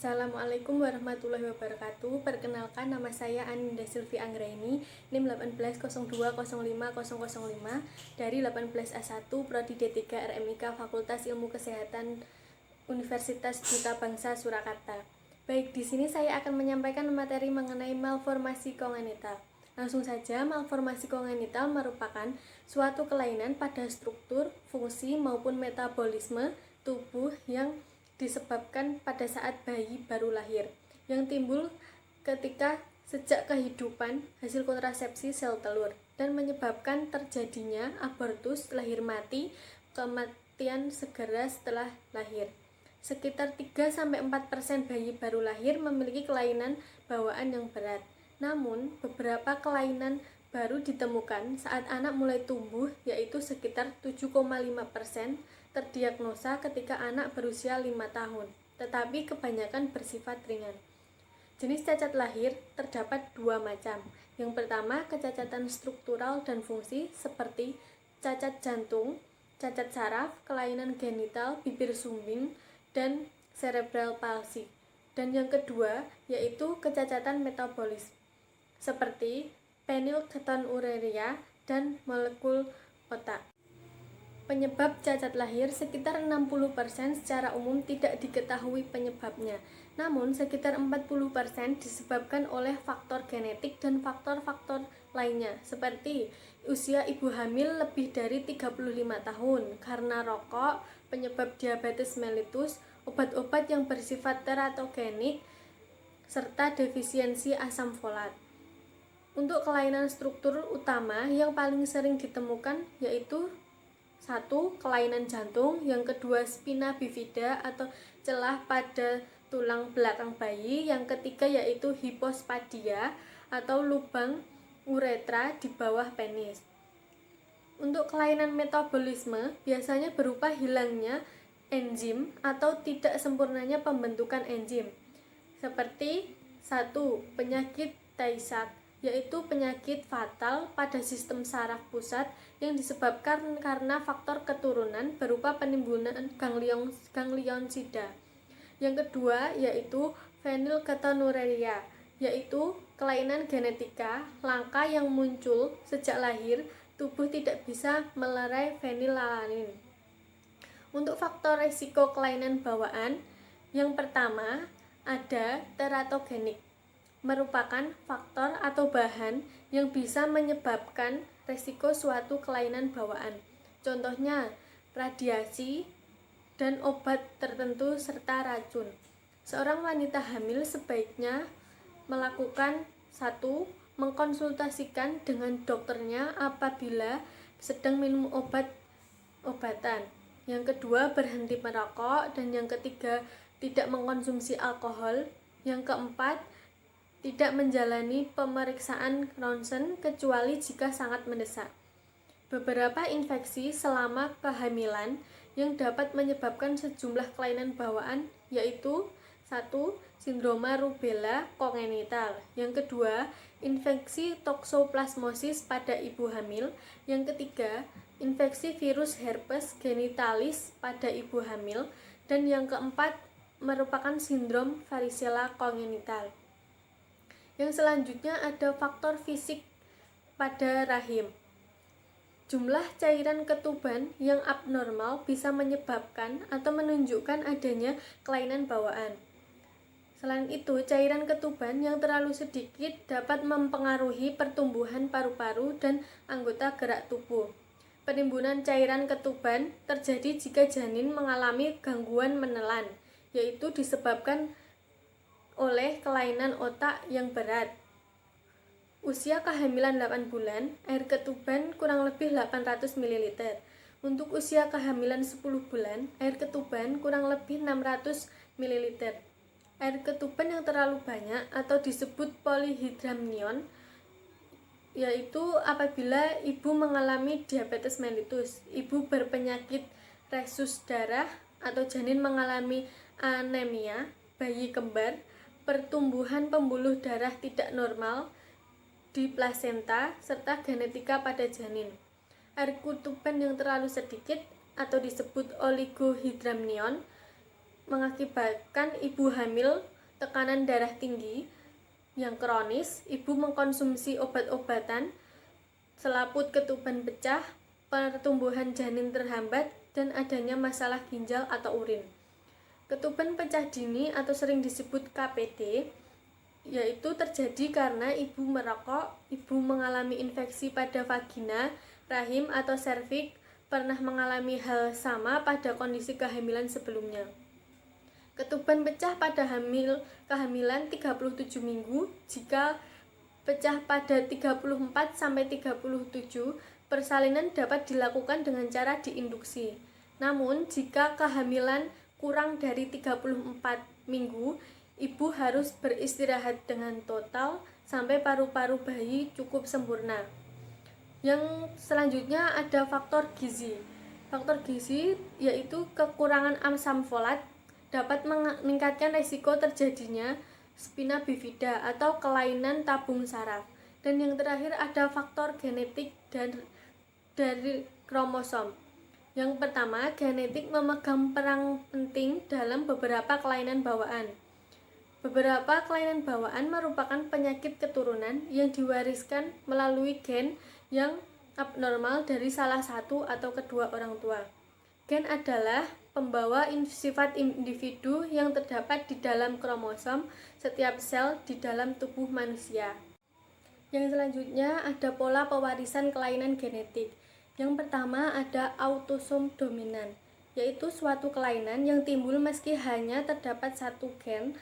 Assalamualaikum warahmatullahi wabarakatuh. Perkenalkan, nama saya Aninda Silvi Anggraini, NIM 1802050005 dari 18A1 Prodi D3 RMIK Fakultas Ilmu Kesehatan Universitas Duta Bangsa Surakarta. Baik, di sini saya akan menyampaikan materi mengenai malformasi kongenital. Langsung saja, malformasi kongenital merupakan suatu kelainan pada struktur, fungsi, maupun metabolisme tubuh yang disebabkan pada saat bayi baru lahir, yang timbul ketika sejak kehidupan hasil kontrasepsi sel telur, dan menyebabkan terjadinya abortus, lahir mati, kematian segera setelah lahir. Sekitar 3-4% bayi baru lahir memiliki kelainan bawaan yang berat. Namun, beberapa kelainan baru ditemukan saat anak mulai tumbuh, yaitu sekitar 7,5% terdiagnosa ketika anak berusia 5 tahun, tetapi kebanyakan bersifat ringan. Jenis cacat lahir terdapat dua macam. Yang pertama, kecacatan struktural dan fungsi seperti cacat jantung, cacat saraf, kelainan genital, bibir sumbing, dan cerebral palsy. Dan yang kedua, yaitu kecacatan metabolis seperti phenylketonuria dan molekul otak. Penyebab cacat lahir sekitar 60% secara umum tidak diketahui penyebabnya. Namun sekitar 40% disebabkan oleh faktor genetik dan faktor-faktor lainnya seperti usia ibu hamil lebih dari 35 tahun karena rokok, penyebab diabetes mellitus, obat-obat yang bersifat teratogenik, serta defisiensi asam folat. Untuk kelainan struktur utama yang paling sering ditemukan yaitu 1. Kelainan jantung, yang kedua spina bifida atau celah pada tulang belakang bayi, yang ketiga yaitu hipospadia atau lubang uretra di bawah penis. Untuk kelainan metabolisme biasanya berupa hilangnya enzim atau tidak sempurnanya pembentukan enzim. Seperti 1. Penyakit Tay Sachs, yaitu penyakit fatal pada sistem saraf pusat yang disebabkan karena faktor keturunan berupa penimbunan gangliosida. Yang kedua yaitu phenylketonuria, yaitu kelainan genetika langka yang muncul sejak lahir, tubuh tidak bisa melerai fenilalanin. Untuk faktor resiko kelainan bawaan, yang pertama ada teratogenik, merupakan faktor atau bahan yang bisa menyebabkan resiko suatu kelainan bawaan. Contohnya, radiasi dan obat tertentu serta racun. Seorang wanita hamil sebaiknya melakukan 1. Mengkonsultasikan dengan dokternya apabila sedang minum obat-obatan. Yang kedua, berhenti merokok. Dan yang ketiga, tidak mengkonsumsi alkohol. Yang keempat, tidak menjalani pemeriksaan ronsen kecuali jika sangat mendesak. Beberapa infeksi selama kehamilan yang dapat menyebabkan sejumlah kelainan bawaan yaitu 1. Sindroma rubella kongenital. Yang kedua, infeksi toksoplasmosis pada ibu hamil. Yang ketiga, infeksi virus herpes genitalis pada ibu hamil. Dan yang keempat merupakan sindrom varicella kongenital. Yang selanjutnya ada faktor fisik pada rahim. Jumlah cairan ketuban yang abnormal bisa menyebabkan atau menunjukkan adanya kelainan bawaan. Selain itu, cairan ketuban yang terlalu sedikit dapat mempengaruhi pertumbuhan paru-paru dan anggota gerak tubuh. Penimbunan cairan ketuban terjadi jika janin mengalami gangguan menelan, yaitu disebabkan oleh kelainan otak yang berat. Usia kehamilan 8 bulan, air ketuban kurang lebih 800 ml. Untuk usia kehamilan 10 bulan, air ketuban kurang lebih 600 ml. Air ketuban yang terlalu banyak atau disebut polyhydramnion, yaitu apabila ibu mengalami diabetes mellitus, ibu berpenyakit resus darah atau janin mengalami anemia, bayi kembar, pertumbuhan pembuluh darah tidak normal di plasenta, serta genetika pada janin. Air ketuban yang terlalu sedikit atau disebut oligohydramnion mengakibatkan ibu hamil tekanan darah tinggi yang kronis, ibu mengkonsumsi obat-obatan, selaput ketuban pecah, pertumbuhan janin terhambat, dan adanya masalah ginjal atau urin. Ketuban pecah dini atau sering disebut KPD yaitu terjadi karena ibu merokok, ibu mengalami infeksi pada vagina, rahim atau serviks, pernah mengalami hal sama pada kondisi kehamilan sebelumnya. Ketuban pecah pada kehamilan 37 minggu, jika pecah pada 34-37, persalinan dapat dilakukan dengan cara diinduksi. Namun, jika kehamilan kurang dari 34 minggu, ibu harus beristirahat dengan total sampai paru-paru bayi cukup sempurna. Yang selanjutnya ada faktor gizi. Faktor gizi yaitu kekurangan asam folat dapat meningkatkan risiko terjadinya spina bifida atau kelainan tabung saraf. Dan yang terakhir ada faktor genetik dan dari kromosom. Yang pertama, genetik memegang peran penting dalam beberapa kelainan bawaan. Beberapa kelainan bawaan merupakan penyakit keturunan yang diwariskan melalui gen yang abnormal dari salah satu atau kedua orang tua. Gen adalah pembawa sifat individu yang terdapat di dalam kromosom setiap sel di dalam tubuh manusia. Yang selanjutnya ada pola pewarisan kelainan genetik. Yang pertama ada autosom dominan, yaitu suatu kelainan yang timbul meski hanya terdapat satu gen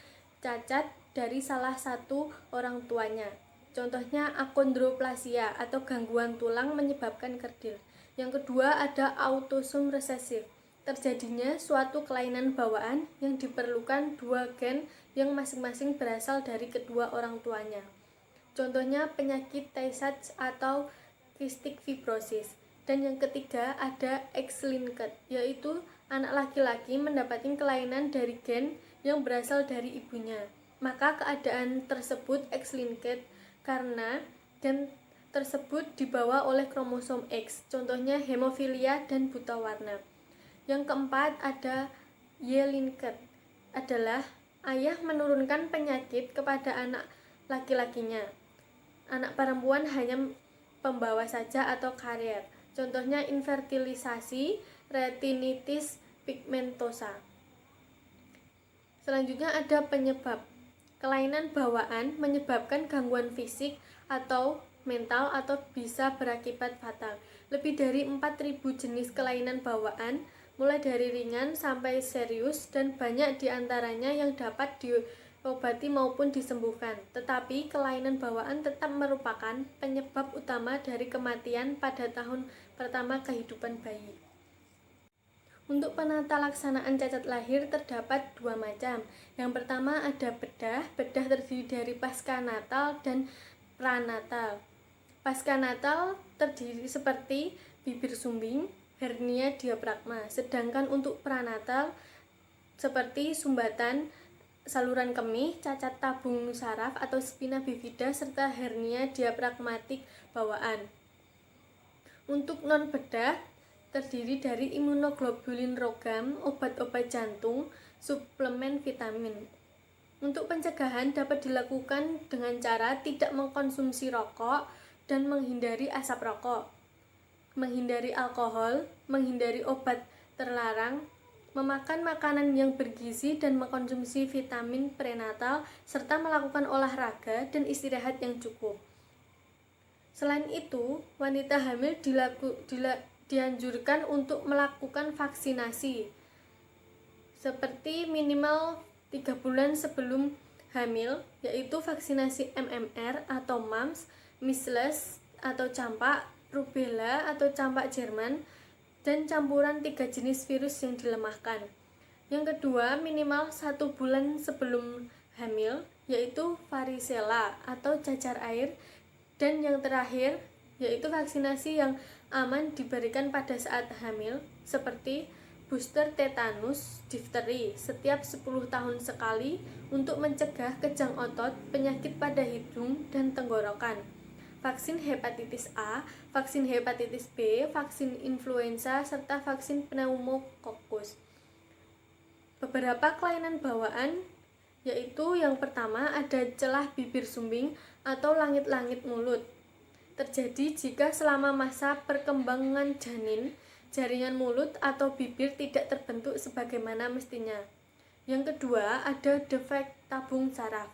cacat dari salah satu orang tuanya. Contohnya akondroplasia atau gangguan tulang menyebabkan kerdil. Yang kedua ada autosom resesif, terjadinya suatu kelainan bawaan yang diperlukan dua gen yang masing-masing berasal dari kedua orang tuanya. Contohnya penyakit Tay Sachs atau cystic fibrosis. Dan yang ketiga ada X-linked, yaitu anak laki-laki mendapatkan kelainan dari gen yang berasal dari ibunya. Maka keadaan tersebut X-linked karena gen tersebut dibawa oleh kromosom X. Contohnya hemofilia dan buta warna. Yang keempat ada Y-linked, adalah ayah menurunkan penyakit kepada anak laki-lakinya. Anak perempuan hanya pembawa saja atau karier. Contohnya infertilisasi, retinitis pigmentosa. Selanjutnya ada penyebab. Kelainan bawaan menyebabkan gangguan fisik atau mental atau bisa berakibat fatal. Lebih dari 4.000 jenis kelainan bawaan, mulai dari ringan sampai serius, dan banyak diantaranya yang dapat diobati maupun disembuhkan. Tetapi kelainan bawaan tetap merupakan penyebab utama dari kematian pada tahun pertama kehidupan bayi. Untuk penata laksanaan cacat lahir terdapat dua macam. Yang pertama ada bedah. Bedah terdiri dari pasca-natal dan pranatal. Pasca-natal terdiri seperti bibir sumbing, hernia diafragma. Sedangkan untuk pranatal seperti sumbatan saluran kemih, cacat tabung saraf atau spina bifida, serta hernia diafragmatik bawaan. Untuk non-bedah terdiri dari imunoglobulin rogam, obat-obat jantung, suplemen vitamin. Untuk pencegahan dapat dilakukan dengan cara tidak mengkonsumsi rokok dan menghindari asap rokok, menghindari alkohol, menghindari obat terlarang, memakan makanan yang bergizi dan mengkonsumsi vitamin prenatal, serta melakukan olahraga dan istirahat yang cukup. Selain itu, wanita hamil dianjurkan untuk melakukan vaksinasi seperti minimal 3 bulan sebelum hamil, yaitu vaksinasi MMR atau mumps, measles atau campak, rubella atau campak Jerman, dan campuran 3 jenis virus yang dilemahkan. Yang kedua, minimal 1 bulan sebelum hamil, yaitu varicella atau cacar air. Dan yang terakhir, yaitu vaksinasi yang aman diberikan pada saat hamil, seperti booster tetanus, difteri setiap 10 tahun sekali untuk mencegah kejang otot, penyakit pada hidung dan tenggorokan, vaksin hepatitis A, vaksin hepatitis B, vaksin influenza, serta vaksin pneumokokus. Beberapa kelainan bawaan yaitu yang pertama ada celah bibir sumbing atau langit-langit mulut. Terjadi jika selama masa perkembangan janin, jaringan mulut atau bibir tidak terbentuk sebagaimana mestinya. Yang kedua ada defek tabung saraf.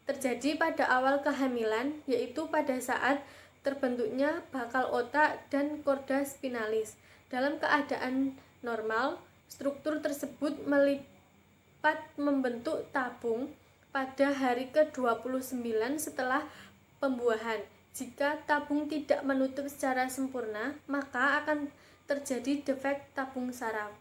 Terjadi pada awal kehamilan, yaitu pada saat terbentuknya bakal otak dan korda spinalis. Dalam keadaan normal, struktur tersebut melipat membentuk tabung pada hari ke-29 setelah pembuahan. Jika tabung tidak menutup secara sempurna, maka akan terjadi defek tabung saraf.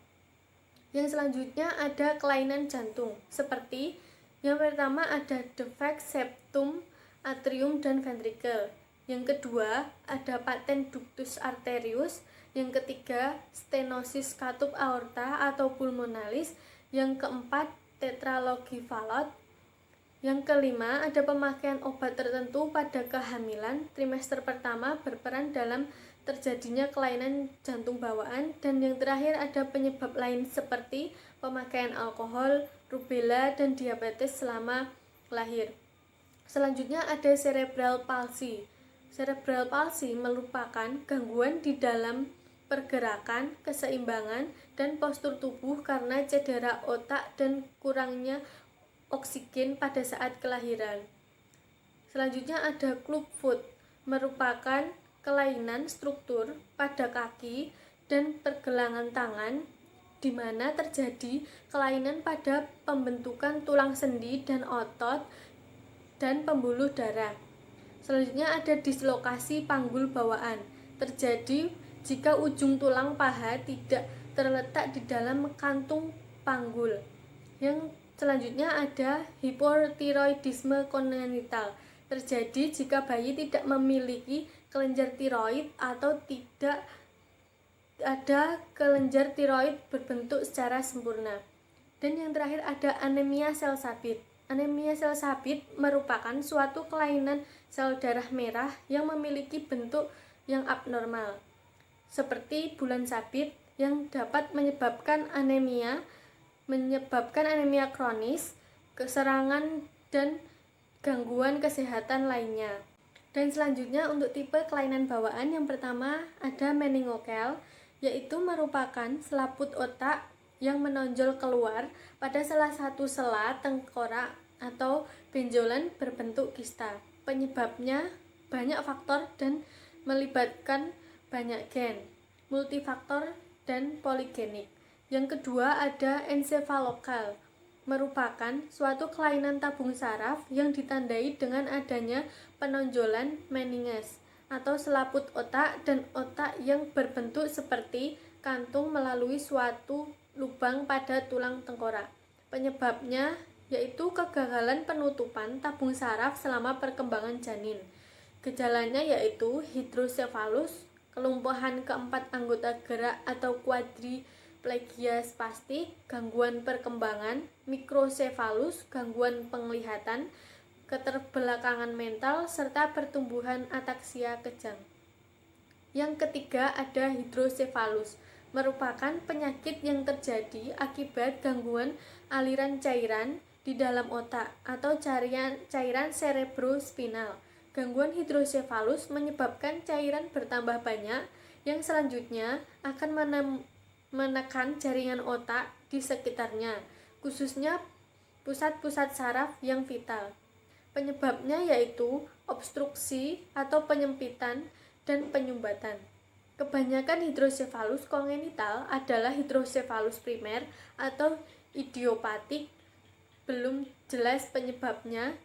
Yang selanjutnya ada kelainan jantung, seperti yang pertama ada defek septum, atrium, dan ventricle. Yang kedua ada patent ductus arterius. Yang ketiga stenosis katup aorta atau pulmonalis. Yang keempat tetralogi Fallot. Yang kelima, ada pemakaian obat tertentu pada kehamilan. Trimester pertama berperan dalam terjadinya kelainan jantung bawaan. Dan yang terakhir, ada penyebab lain seperti pemakaian alkohol, rubella, dan diabetes selama lahir. Selanjutnya ada cerebral palsy. Cerebral palsy merupakan gangguan di dalam pergerakan, keseimbangan, dan postur tubuh karena cedera otak dan kurangnya oksigen pada saat kelahiran. Selanjutnya ada clubfoot, merupakan kelainan struktur pada kaki dan pergelangan tangan di mana terjadi kelainan pada pembentukan tulang sendi dan otot dan pembuluh darah. Selanjutnya ada dislokasi panggul bawaan. Terjadi jika ujung tulang paha tidak terletak di dalam kantung panggul. Yang selanjutnya ada hipotiroidisme kongenital. Terjadi jika bayi tidak memiliki kelenjar tiroid atau tidak ada kelenjar tiroid berbentuk secara sempurna. Dan yang terakhir ada anemia sel sabit. Anemia sel sabit merupakan suatu kelainan sel darah merah yang memiliki bentuk yang abnormal, seperti bulan sabit yang dapat menyebabkan anemia kronis, keserangan, dan gangguan kesehatan lainnya. Dan selanjutnya untuk tipe kelainan bawaan, yang pertama ada meningokal, yaitu merupakan selaput otak yang menonjol keluar pada salah satu sela tengkorak atau benjolan berbentuk kista. Penyebabnya banyak faktor dan melibatkan banyak gen, multifaktor, dan poligenik. Yang kedua ada encephalokal, merupakan suatu kelainan tabung saraf yang ditandai dengan adanya penonjolan meninges atau selaput otak dan otak yang berbentuk seperti kantung melalui suatu lubang pada tulang tengkorak. Penyebabnya yaitu kegagalan penutupan tabung saraf selama perkembangan janin. Gejalanya yaitu hidrosefalus, kelumpuhan keempat anggota gerak atau quadriplegia spastik, gangguan perkembangan, mikrosefalus, gangguan penglihatan, keterbelakangan mental, serta pertumbuhan ataksia kejang. Yang ketiga ada hidrosefalus, merupakan penyakit yang terjadi akibat gangguan aliran cairan di dalam otak atau cairan cerebrospinal. Gangguan hidrosefalus menyebabkan cairan bertambah banyak yang selanjutnya akan menekan jaringan otak di sekitarnya, khususnya pusat-pusat saraf yang vital. Penyebabnya yaitu obstruksi atau penyempitan dan penyumbatan. Kebanyakan hidrosefalus kongenital adalah hidrosefalus primer atau idiopatik, belum jelas penyebabnya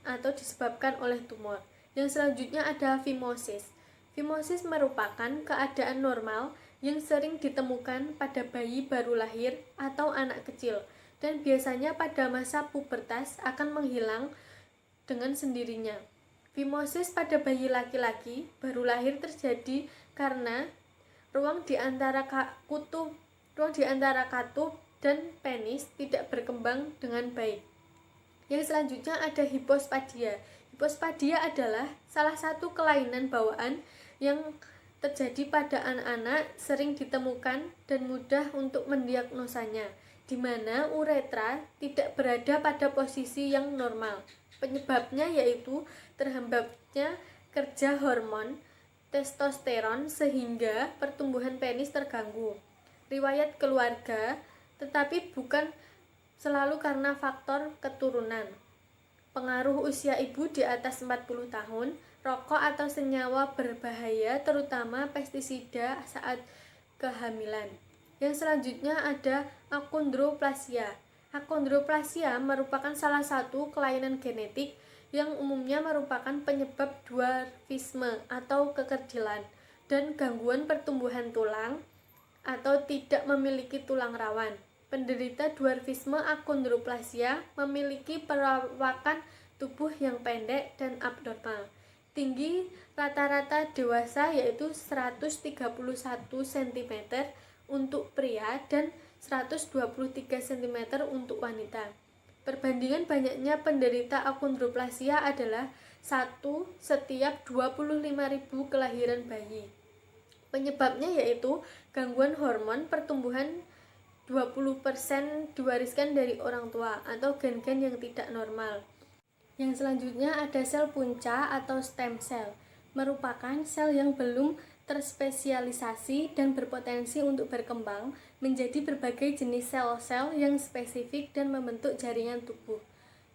atau disebabkan oleh tumor. Yang selanjutnya ada fimosis. Fimosis merupakan keadaan normal yang sering ditemukan pada bayi baru lahir atau anak kecil dan biasanya pada masa pubertas akan menghilang dengan sendirinya. Fimosis pada bayi laki-laki baru lahir terjadi karena ruang di antara katup dan penis tidak berkembang dengan baik. Yang selanjutnya ada hipospadia. Hipospadia adalah salah satu kelainan bawaan yang terjadi pada anak-anak, sering ditemukan dan mudah untuk mendiagnosanya. di mana uretra tidak berada pada posisi yang normal. Penyebabnya yaitu terhambatnya kerja hormon testosteron sehingga pertumbuhan penis terganggu. Riwayat keluarga, tetapi bukan selalu karena faktor keturunan. Pengaruh usia ibu di atas 40 tahun, rokok atau senyawa berbahaya terutama pestisida saat kehamilan. Yang selanjutnya ada akondroplasia. Akondroplasia merupakan salah satu kelainan genetik yang umumnya merupakan penyebab dwarfisme atau kekerdilan dan gangguan pertumbuhan tulang atau tidak memiliki tulang rawan. Penderita dwarfisme akondroplasia memiliki perawakan tubuh yang pendek dan abnormal. Tinggi rata-rata dewasa yaitu 131 cm untuk pria dan 123 cm untuk wanita. Perbandingan banyaknya penderita akondroplasia adalah 1 setiap 25.000 kelahiran bayi. Penyebabnya yaitu gangguan hormon pertumbuhan 20% diwariskan dari orang tua atau gen-gen yang tidak normal. Yang selanjutnya ada sel punca atau stem cell, merupakan sel yang belum terspesialisasi dan berpotensi untuk berkembang menjadi berbagai jenis sel-sel yang spesifik dan membentuk jaringan tubuh.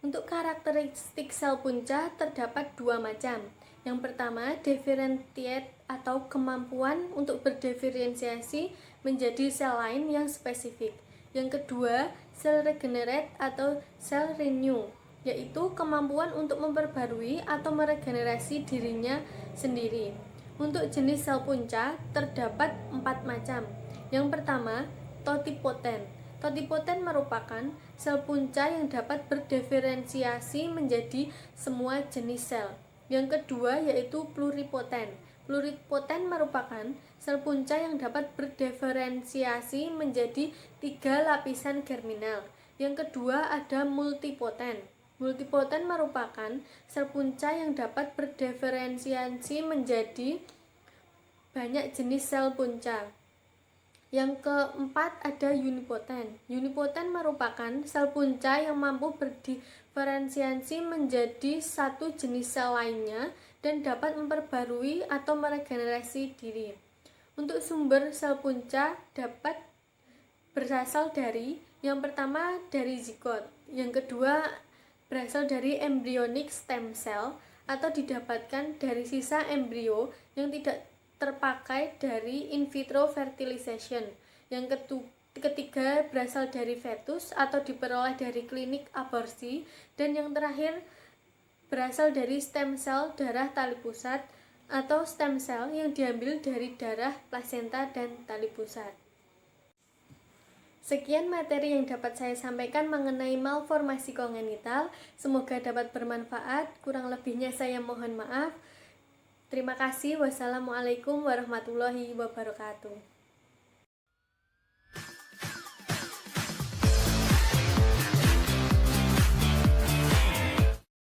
Untuk karakteristik sel punca terdapat dua macam. Yang pertama, differentiate atau kemampuan untuk berdiferensiasi menjadi sel lain yang spesifik. Yang kedua, sel regenerate atau sel renew, yaitu kemampuan untuk memperbarui atau meregenerasi dirinya sendiri. Untuk jenis sel punca terdapat 4 macam. Yang pertama, totipotent. Totipotent merupakan sel punca yang dapat berdiferensiasi menjadi semua jenis sel. Yang kedua yaitu pluripotent. Pluripotent merupakan sel punca yang dapat berdiferensiasi menjadi 3 lapisan germinal. Yang kedua ada multipotent. Multipotent merupakan sel punca yang dapat berdiferensiasi menjadi banyak jenis sel punca. Yang keempat ada unipotent. Unipotent merupakan sel punca yang mampu berdiferensiasi menjadi satu jenis sel lainnya dan dapat memperbarui atau meregenerasi diri. Untuk sumber sel punca dapat berasal dari yang pertama dari zigot, yang kedua berasal dari embryonic stem cell atau didapatkan dari sisa embrio yang tidak terpakai dari in vitro fertilization. Yang ketiga berasal dari fetus atau diperoleh dari klinik aborsi, dan yang terakhir berasal dari stem cell darah tali pusat atau stem cell yang diambil dari darah plasenta dan tali pusat. Sekian materi yang dapat saya sampaikan mengenai malformasi kongenital. Semoga dapat bermanfaat. Kurang lebihnya saya mohon maaf. Terima kasih. Wassalamualaikum warahmatullahi wabarakatuh.